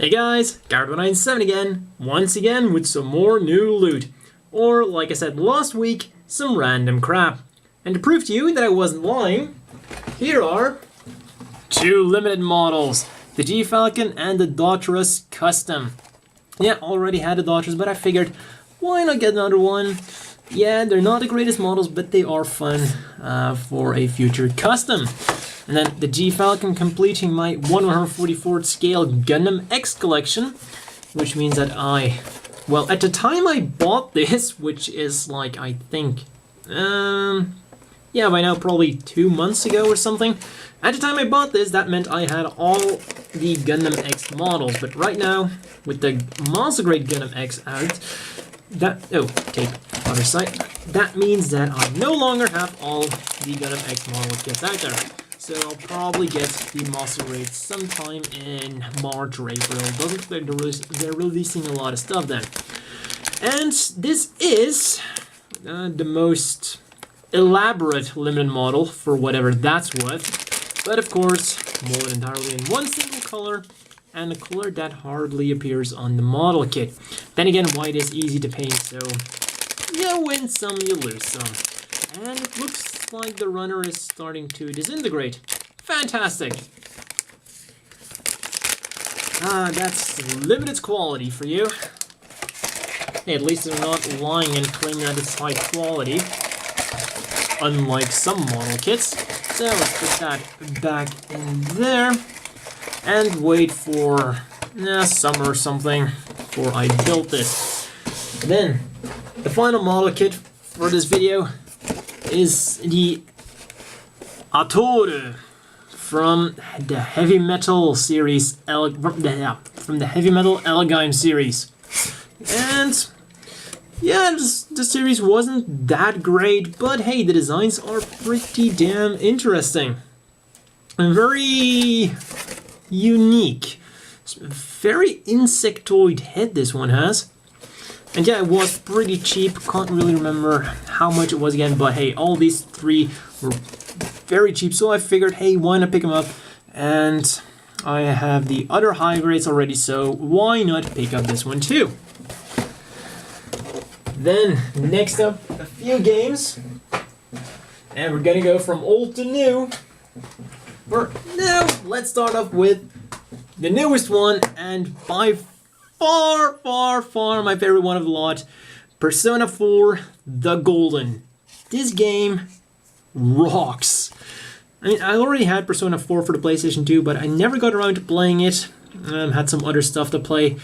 Hey guys, Guard197 again, once again with some more new loot. Or, like I said last week, some random crap. And to prove to you that I wasn't lying, here are two limited models. The G-Falcon and the Daughters Custom. Yeah, already had the Daughters, but I figured, why not get another one? Yeah, they're not the greatest models, but they are fun for a future custom. And then the G-Falcon completing my 1/144th scale Gundam X collection, which means that well, at the time I bought this, which is like, I think, yeah, by now probably 2 months ago or something. At the time I bought this, that meant I had all the Gundam X models, but right now, with the Master Grade Gundam X out, tape, other side, that means that I no longer have all the Gundam X models yet out there. So I'll probably get the Master Grade sometime in March or April. Doesn't look like they're releasing a lot of stuff then. And this is the most elaborate limited model for whatever that's worth. But of course, molded entirely in one single color, and a color that hardly appears on the model kit. Then again, white is easy to paint, so you win some, you lose some. And it looks like the runner is starting to disintegrate. Fantastic! That's limited quality for you. Hey, at least they're not lying and claiming that it's high quality, unlike some model kits. So let's put that back in there and wait for summer or something before I built this. Then, the final model kit for this video is the Attore from the Heavy Metal series, from the Heavy Metal Elgime series. And yeah, the series wasn't that great, but hey, the designs are pretty damn interesting and very unique. Very insectoid head this one has. And yeah, it was pretty cheap. Can't really remember how much it was again, but hey, all these three were very cheap, so I figured, hey, why not pick them up? And I have the other high grades already, so why not pick up this one too? Then, next up, a few games. And we're gonna go from old to new. For now, let's start off with the newest one, and by far my favorite one of the lot, Persona 4 The Golden. This game rocks. I mean, I already had Persona 4 for the PlayStation 2, but I never got around to playing it. Had some other stuff to play.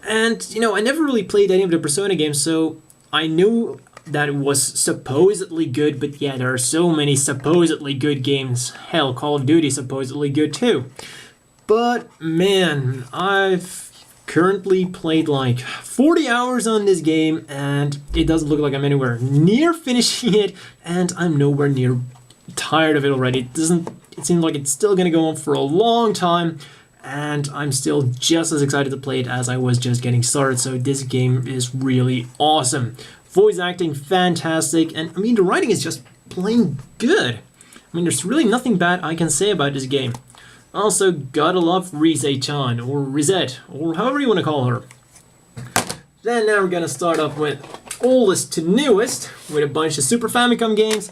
And, you know, I never really played any of the Persona games, so I knew that it was supposedly good, but yeah, there are so many supposedly good games. Hell, Call of Duty supposedly good too. But, man, I've currently played like 40 hours on this game, and it doesn't look like I'm anywhere near finishing it, and I'm nowhere near tired of it already. It seems like it's still gonna go on for a long time, and I'm still just as excited to play it as I was just getting started, so this game is really awesome. Voice acting, fantastic, and I mean, the writing is just plain good. I mean, there's really nothing bad I can say about this game. Also, gotta love Rise-chan, or Risette, or however you want to call her. Then now we're gonna start off with oldest to newest, with a bunch of Super Famicom games,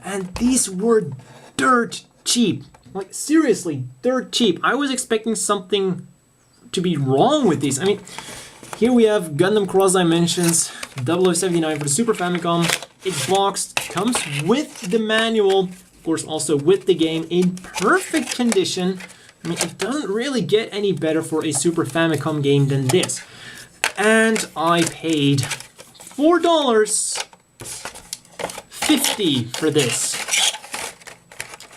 and these were dirt cheap. Like, seriously, dirt cheap. I was expecting something to be wrong with these. I mean, here we have Gundam Cross Dimensions, 0079 for the Super Famicom. It's boxed, comes with the manual, of course also with the game in perfect condition. I mean, it doesn't really get any better for a Super Famicom game than this. And I paid $4.50 for this.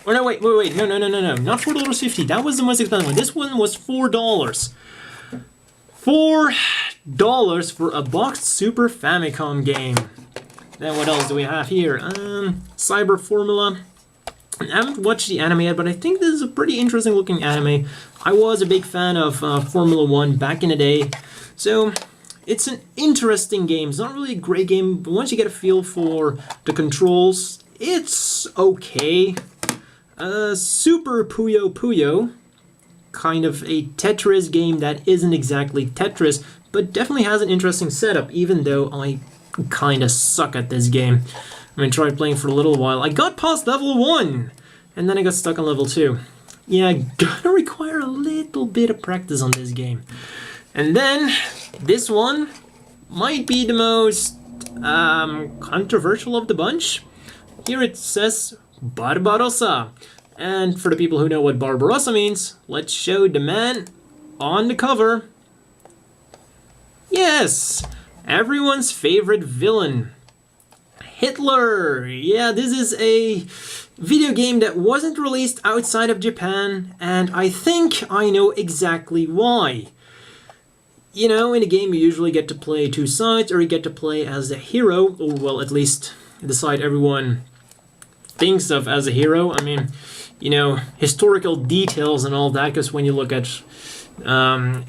Oh no, wait, no, not $4.50. That was the most expensive one. This one was $4. $4 for a boxed Super Famicom game. Then what else do we have here? Cyber Formula. I haven't watched the anime yet, but I think this is a pretty interesting looking anime. I was a big fan of Formula 1 back in the day, so it's an interesting game. It's not really a great game, but once you get a feel for the controls, it's okay. Super Puyo Puyo kind of a Tetris game that isn't exactly Tetris, but definitely has an interesting setup, even though I kind of suck at this game. I mean, tried playing for a little while. I got past level 1, and then I got stuck on level 2. Yeah, gonna require a little bit of practice on this game. And then, this one might be the most controversial of the bunch. Here it says Barbarossa. And for the people who know what Barbarossa means, let's show the man on the cover. Yes! Everyone's favorite villain. Hitler! Yeah, this is a video game that wasn't released outside of Japan, and I think I know exactly why. You know, in a game you usually get to play two sides, or you get to play as the hero, or well, at least the side everyone thinks of as a hero. I mean, you know, historical details and all that, because when you look at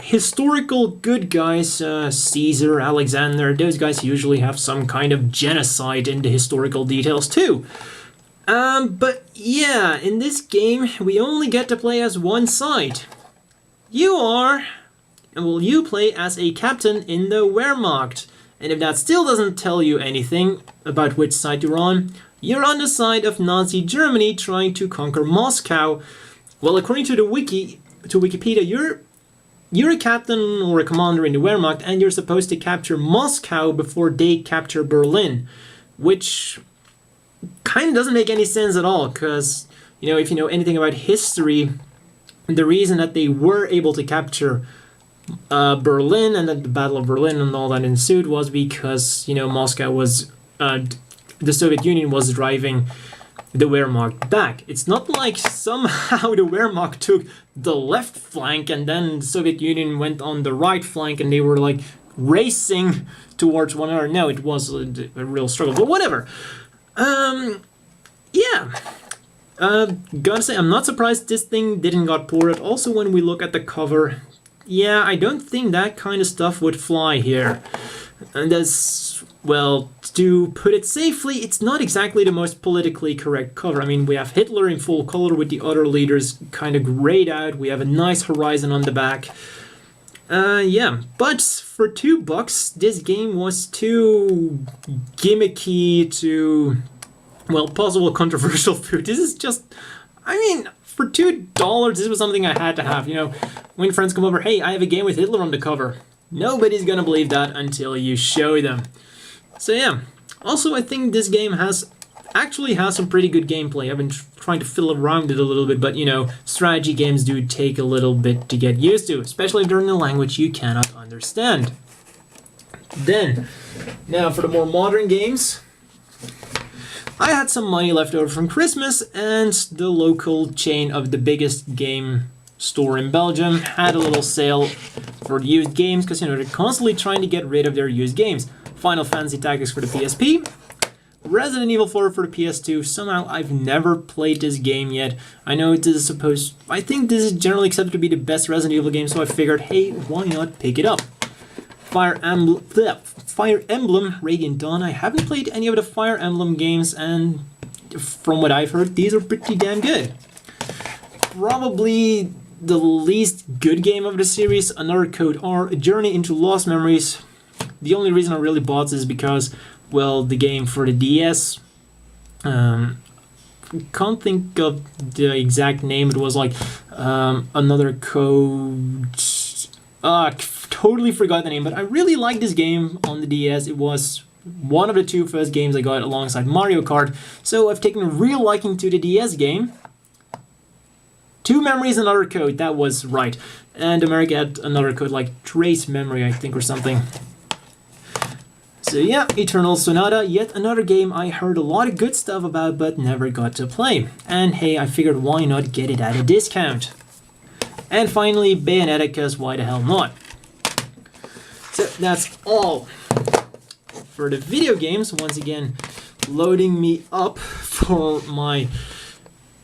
historical good guys, Caesar, Alexander, those guys usually have some kind of genocide in the historical details too. But yeah, in this game, we only get to play as one side. You play as a captain in the Wehrmacht. And if that still doesn't tell you anything about which side you're on the side of Nazi Germany trying to conquer Moscow. Well, according to the Wikipedia, you're a captain or a commander in the Wehrmacht, and you're supposed to capture Moscow before they capture Berlin, which kind of doesn't make any sense at all, because, you know, if you know anything about history, the reason that they were able to capture Berlin and then the Battle of Berlin and all that ensued was because, you know, Moscow was, the Soviet Union was driving the Wehrmacht back. It's not like somehow the Wehrmacht took the left flank and then the Soviet Union went on the right flank and they were like racing towards one another. No, it was a real struggle, but whatever. Yeah. Gotta say, I'm not surprised this thing didn't got ported. Also, when we look at the cover, yeah, I don't think that kind of stuff would fly here. And that's, well, to put it safely, it's not exactly the most politically correct cover. I mean, we have Hitler in full color with the other leaders kind of grayed out. We have a nice horizon on the back. Yeah, but for $2, this game was too gimmicky, too, well, possible controversial food. This is just, I mean, for $2, this was something I had to have. You know, when friends come over, hey, I have a game with Hitler on the cover. Nobody's gonna believe that until you show them. So yeah, also I think this game actually has some pretty good gameplay. I've been trying to fiddle around it a little bit, but you know, strategy games do take a little bit to get used to, especially if they're in a language you cannot understand. Then, now for the more modern games, I had some money left over from Christmas, and the local chain of the biggest game store in Belgium had a little sale for used games, because you know they're constantly trying to get rid of their used games. Final Fantasy Tactics for the PSP, Resident Evil 4 for the PS2. Somehow I've never played this game yet. I know it is I think this is generally accepted to be the best Resident Evil game, so I figured, hey, why not pick it up? Fire Emblem Radiant Dawn. I haven't played any of the Fire Emblem games, and from what I've heard, these are pretty damn good. Probably the least good game of the series, Another Code R, A Journey into Lost Memories. The only reason I really bought this is because, well, the game for the DS, can't think of the exact name. It was like Another Code. Totally forgot the name, but I really liked this game on the DS. It was one of the two first games I got alongside Mario Kart, so I've taken a real liking to the DS game. Two Memories, Another Code, that was right. And America had another code like Trace Memory, I think, or something. So yeah, Eternal Sonata, yet another game I heard a lot of good stuff about but never got to play. And hey, I figured why not get it at a discount. And finally, Bayonetta, because why the hell not? So that's all for the video games. Once again, loading me up for my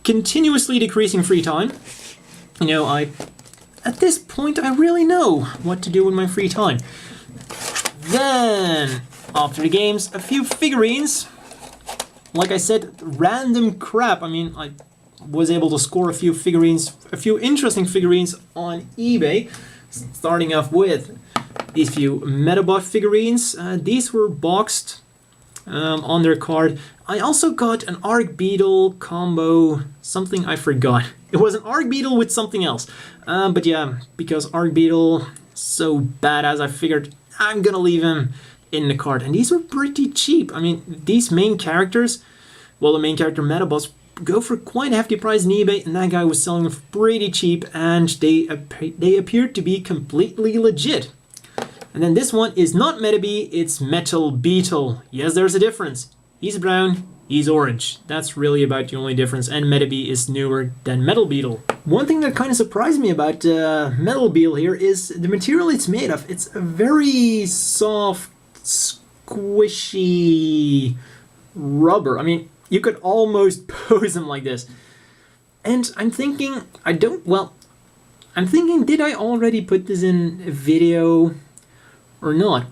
continuously decreasing free time. You know, at this point, I really know what to do with my free time. Then, after the games, a few figurines. Like I said, random crap. I mean, was able to score a few figurines, a few interesting figurines on eBay. Starting off with these few Metabot figurines. These were boxed on their card. I also got an Arc Beetle combo, something I forgot. It was an Arc Beetle with something else. But yeah, because Arc Beetle so badass, I figured I'm gonna leave him in the card. And these were pretty cheap. I mean, these main characters, well, the main character Metabots go for quite a hefty price on eBay, and that guy was selling them for pretty cheap, and they appeared to be completely legit. And then this one is not Metabee, it's Metal Beetle. Yes, there's a difference. He's brown, he's orange. That's really about the only difference, and Metabee is newer than Metal Beetle. One thing that kind of surprised me about Metal Beetle here is the material it's made of. It's a very soft, squishy rubber. I mean, you could almost pose him like this. And I'm thinking, did I already put this in a video or not?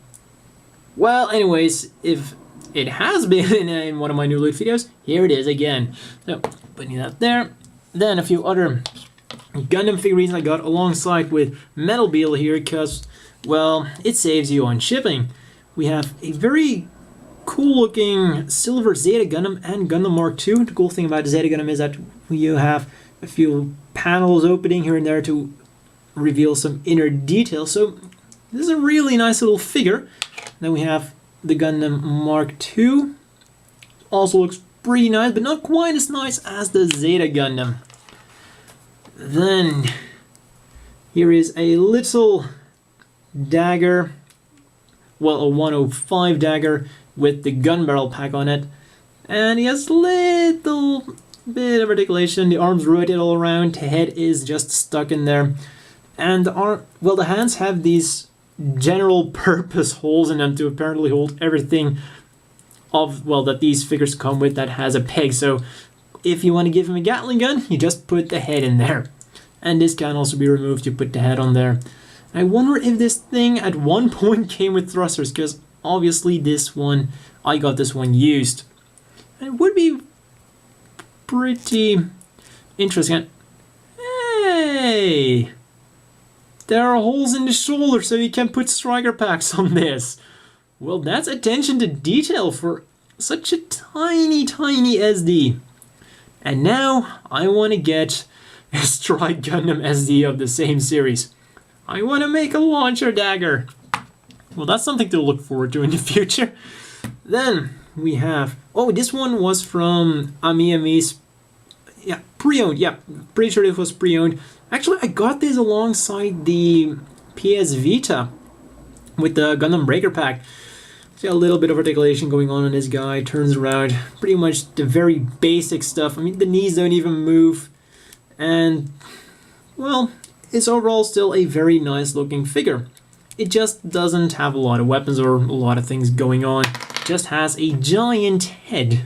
Well, anyways, if it has been in one of my new loot videos, here it is again. So, putting that there. Then a few other Gundam figurines I got alongside with Metal Beetle here, because, well, it saves you on shipping. We have a very cool looking silver Zeta Gundam and Gundam Mark II. The cool thing about the Zeta Gundam is that you have a few panels opening here and there to reveal some inner details. So this is a really nice little figure. Then we have the Gundam Mark II. Also looks pretty nice, but not quite as nice as the Zeta Gundam. Then here is a little dagger, well, a 105 dagger with the gun barrel pack on it, and he has a little bit of articulation. The arms rotate all around, the head is just stuck in there, and the hands have these general purpose holes in them to apparently hold everything that these figures come with that has a peg. So if you want to give him a Gatling gun, you just put the head in there, and this can also be removed. You put the head on there. I wonder if this thing at one point came with thrusters, because obviously I got this one used. It would be pretty interesting. Hey! There are holes in the shoulder so you can put striker packs on this. Well, that's attention to detail for such a tiny, tiny SD. And now I want to get a Strike Gundam SD of the same series. I want to make a launcher dagger. Well, that's something to look forward to in the future. Then we have, this one was from Amiami's, pre-owned. Yeah, pretty sure it was pre-owned. Actually, I got this alongside the PS Vita with the Gundam Breaker pack. See a little bit of articulation going on this guy. Turns around, pretty much the very basic stuff. I mean, the knees don't even move, and well, it's overall still a very nice looking figure. It just doesn't have a lot of weapons or a lot of things going on. It just has a giant head.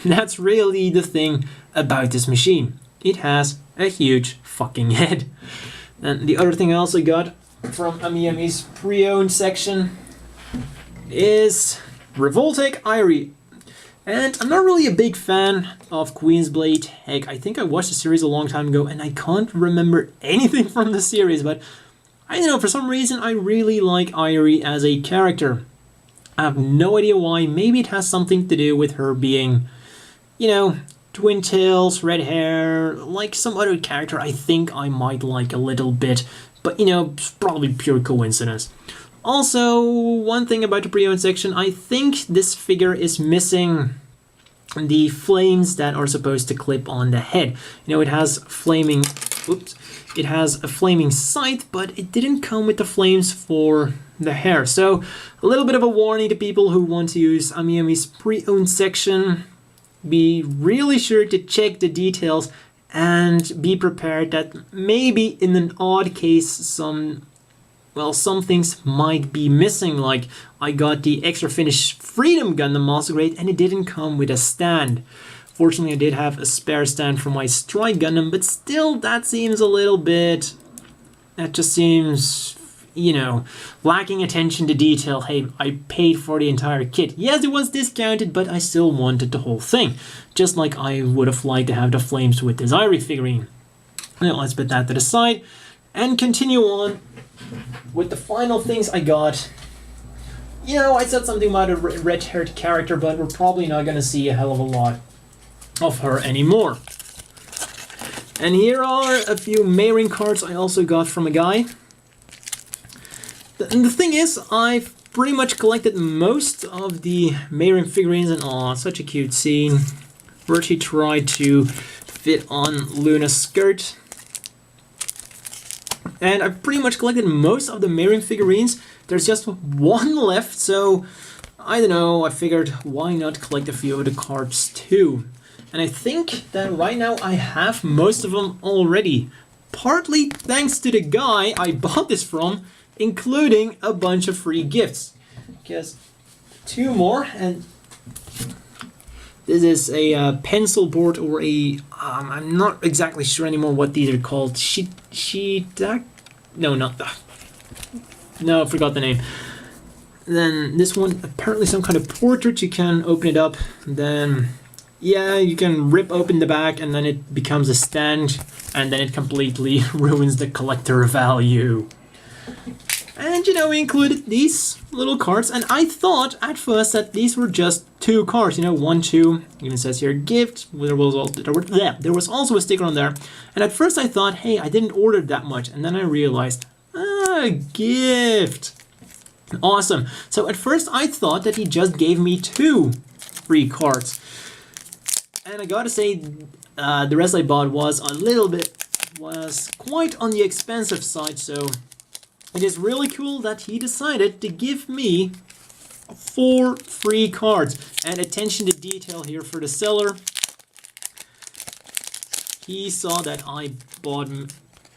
That's really the thing about this machine. It has a huge fucking head. And the other thing I also got from Amiami's pre-owned section is Revoltech Irie. And I'm not really a big fan of Queensblade. Heck, I think I watched the series a long time ago and I can't remember anything from the series, but I don't know, for some reason I really like Irie as a character. I have no idea why. Maybe it has something to do with her being, twin tails, red hair, like some other character I think I might like a little bit, but it's probably pure coincidence. Also, one thing about the pre-owned section, I think this figure is missing the flames that are supposed to clip on the head. It has it has a flaming sight, but it didn't come with the flames for the hair. So, a little bit of a warning to people who want to use Amiami's pre-owned section. Be really sure to check the details and be prepared that maybe in an odd case some things might be missing. Like I got the extra finish Freedom Gundam Master Grade and it didn't come with a stand. Fortunately I did have a spare stand for my Strike Gundam, but still that seems a little bit, that just seems you know, lacking attention to detail. Hey, I paid for the entire kit. Yes, it was discounted, but I still wanted the whole thing. Just like I would have liked to have the Flames with this Irie figurine. Now, let's put that to the side and continue on with the final things I got. You know, I said something about a red-haired character, but we're probably not going to see a hell of a lot of her anymore. And here are a few Meyrin cards I also got from a guy. And the thing is, I've pretty much collected most of the Meyrin figurines, and aw, such a cute scene where she tried to fit on Luna's skirt. And I've pretty much collected most of the Meyrin figurines. There's just one left, so I don't know, I figured why not collect a few of the cards too. And I think that right now I have most of them already. Partly thanks to the guy I bought this from, including a bunch of free gifts. Because two more, and this is a pencil board or a, I'm not exactly sure anymore what these are called. No, not that. No, I forgot the name. Then this one, apparently some kind of portrait. You can open it up, then yeah, you can rip open the back and then it becomes a stand, and then it completely ruins the collector value. And you know, we included these little cards, and I thought at first that these were just two cards, you know, 1, 2, even says here gift, there was also a sticker on there, and at first I thought, hey, I didn't order that much, and then I realized, gift. Awesome. So at first I thought that he just gave me 2 free cards. And I gotta say, the rest I bought was quite on the expensive side, so it is really cool that he decided to give me 4 free cards. And attention to detail here for the seller. He saw that I bought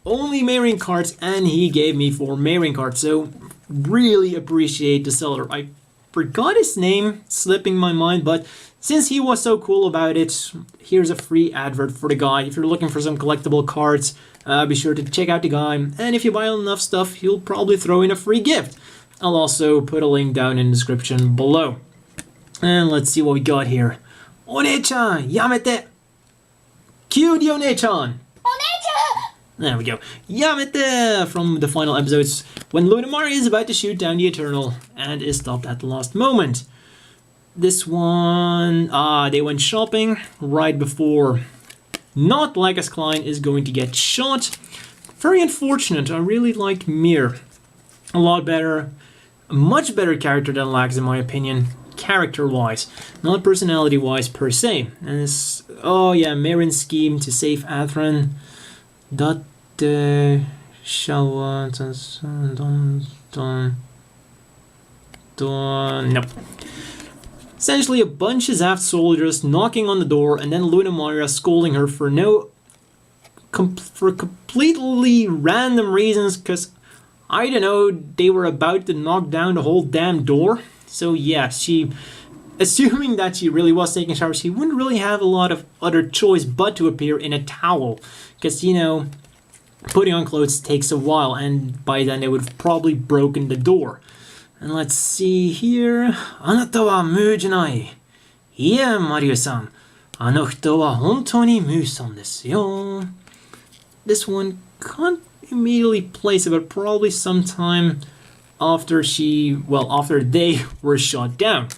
only Meyrin cards and he gave me 4 Meyrin cards, so really appreciate the seller. I forgot his name, slipping my mind, but since he was so cool about it, here's a free advert for the guy. If you're looking for some collectible cards, be sure to check out the guy. And if you buy enough stuff, he'll probably throw in a free gift. I'll also put a link down in the description below. And let's see what we got here. One-chan, yamete! Kyuri one-chan! There we go. Yamete! From the final episodes, when Lunamari is about to shoot down the Eternal and is stopped at the last moment. This one, they went shopping right before not Lakas Klein is going to get shot. Very unfortunate. I really liked Mir. A lot better, a much better character than Lakas in my opinion, character-wise, not personality-wise per se. And this, oh yeah, Meyrin's scheme to save Athran. No. Essentially a bunch of Zaft soldiers knocking on the door, and then Lunamari scolding her for completely random reasons, because I don't know, they were about to knock down the whole damn door. So yeah, she, assuming that she really was taking a shower, she wouldn't really have a lot of other choice but to appear in a towel, because you know, putting on clothes takes a while, and by then they would have probably broken the door. And let's see here. Anata wa Mu janai. Yeah, Mario-san. Ano hito wa hontou ni Mu-san desu yo. This one can't immediately place it, but probably sometime after they were shot down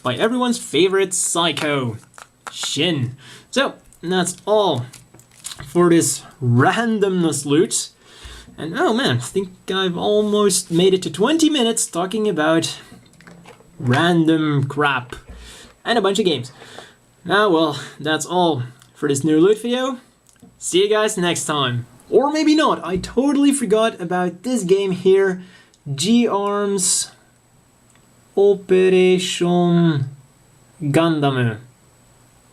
by everyone's favorite psycho, Shin. So, that's all for this randomness loot. And oh man, I think I've almost made it to 20 minutes talking about random crap and a bunch of games. Well, that's all for this new loot video. See you guys next time. Or maybe not, I totally forgot about this game here. G-Arms Operation Gundam.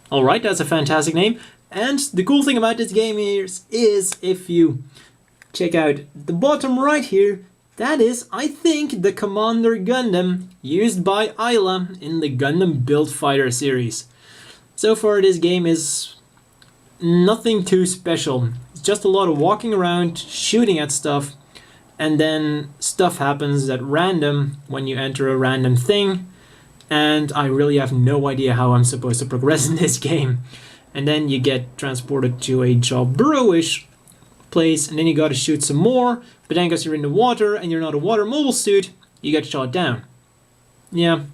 Alright, that's a fantastic name. And the cool thing about this game is if you check out the bottom right here, that is, I think, the Commander Gundam used by Ayla in the Gundam Build Fighter series. So far this game is nothing too special. It's just a lot of walking around, shooting at stuff, and then stuff happens at random when you enter a random thing, and I really have no idea how I'm supposed to progress in this game. And then you get transported to a Jawbrewish place, and then you gotta shoot some more, but then because you're in the water and you're not a water mobile suit, you get shot down. Yeah,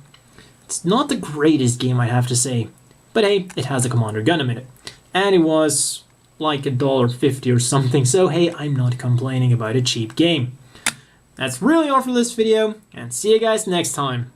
it's not the greatest game, I have to say, but hey, it has a Commander Gundam in it. And it was like $1.50 or something, so hey, I'm not complaining about a cheap game. That's really all for this video, and see you guys next time.